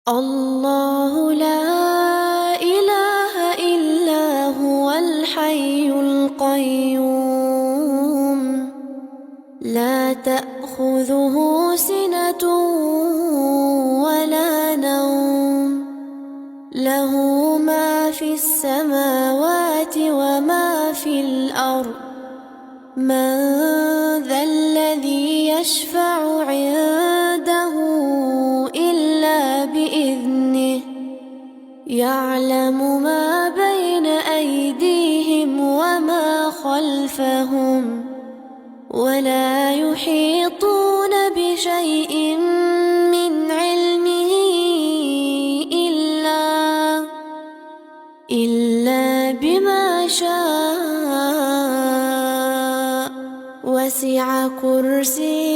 الله لا إله إلا هو الحي القيوم لا تأخذه سنة ولا نوم له ما في السماوات وما في الأرض من ذا الذي يشفع عنده إلا بإذنه يعلم ما بين أيديهم وما خلفهم ولا يحيطون بشيء من علمه إلا بما شاء وسع كرسيه